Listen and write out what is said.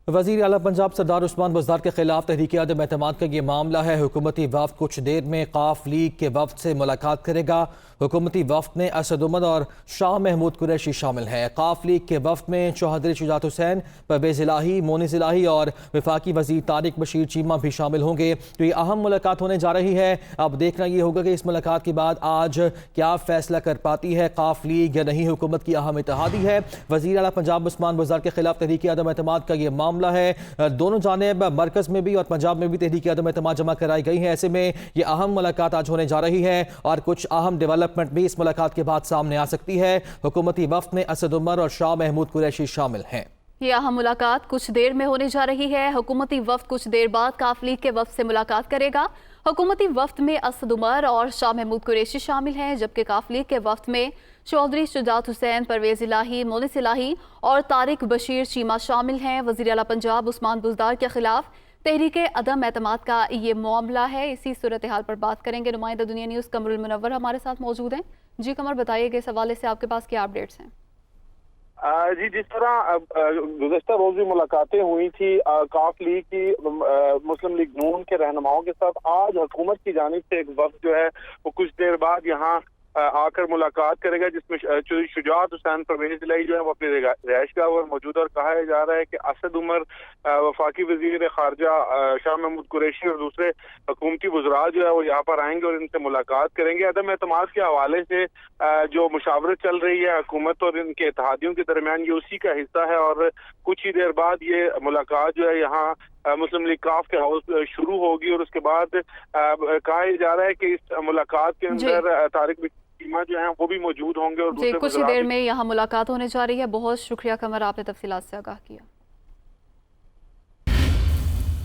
वज़ीर आला पंजाब सरदार उस्मान बुज़दार के खिलाफ तहरीक अदम एतमाद का ये मामला है। हुकूमती वफ़द कुछ देर में काफ लीग के वफ़द से मुलाकात करेगा। हुकूमती वफ़द में असद उमर और शाह महमूद कुरैशी शामिल हैं। काफ लीग के वफ़द में चौधरी शुजात हुसैन, परवेज़ इलाही, मोनिस इलाही और वफाकी वज़ीर तारिक बशीर चीमा भी शामिल होंगे। तो ये अहम मुलाकात होने जा रही है। अब देखना ये होगा कि इस मुलाकात के बाद आज क्या फैसला कर पाती है काफ लीग या नहीं। हुकूमत की अहम इत्तेहादी है। वज़ीर आला पंजाब उस्मान बुज़दार के खिलाफ तहरीक अदम एतमाद का ये मामला है। दोनों जानिब मरकज में भी और पंजाब में भी तहरीक अदम एतमाद जमा कराई गई है। ऐसे में ये अहम मुलाकात आज होने जा रही है और कुछ अहम डेवलपमेंट भी इस मुलाकात के बाद सामने आ सकती है। हुकूमती वफ़द में असद उमर और शाह महमूद कुरैशी शामिल हैं। ये अहम मुलाकात कुछ देर में होने जा रही है। हुकूमती वफ़द कुछ देर बाद काफ लीग के वफ़द से मुलाकात करेगा। हुकूमती वफ़द में असद उमर और शाह महमूद कुरैशी शामिल हैं, जबकि काफ लीग के वफ़द में चौधरी शुजात हुसैन, परवेज़ इलाही, मोनिस इलाही और तारिक बशीर चीमा शामिल हैं। वज़ीर आला पंजाब उस्मान बुज़दार के खिलाफ तहरीक अदम एतमाद का ये मामला है। इसी सूरत हाल पर बात करेंगे। नुमाइंदा दुनिया न्यूज़ कमरुल मुनव्वर हमारे साथ मौजूद हैं। जी कमर, बताइएगा इस हवाले से आपके पास क्या अपडेट्स हैं? जी, जिस तरह गुज़श्ता रोज भी मुलाकातें हुई थी काफ लीग की मुस्लिम लीग नून के रहनुमाओं के साथ, आज हुकूमत की जानिब से एक वफ़द जो है वो कुछ देर बाद यहाँ आकर मुलाकात करेगा, जिसमें शुजात हुसैन, परवेज़ इलाही जो है वो अपनी रिहाइशगाह पर मौजूद है। और कहा जा रहा है कि असद उमर, वफाकी वज़ीर खारजा शाह महमूद कुरैशी और दूसरे हुकूमती वज़रा जो है वो यहाँ पर आएंगे और इनसे मुलाकात करेंगे। अदम एतमाद के हवाले से जो मुशावरत चल रही है हुकूमत और इनके इत्तेहादियों के दरमियान, ये उसी का हिस्सा है। और कुछ ही देर बाद ये मुलाकात जो है यहाँ मुस्लिम लीग काफ के हाउस शुरू होगी और उसके बाद कहा जा रहा है कि इस मुलाकात के अंदर तारिक चीमा जो है वो भी मौजूद होंगे और कुछ ही देर में यहाँ मुलाकात होने जा रही है। बहुत शुक्रिया कमर, आपने तफसीलात से आगाह किया।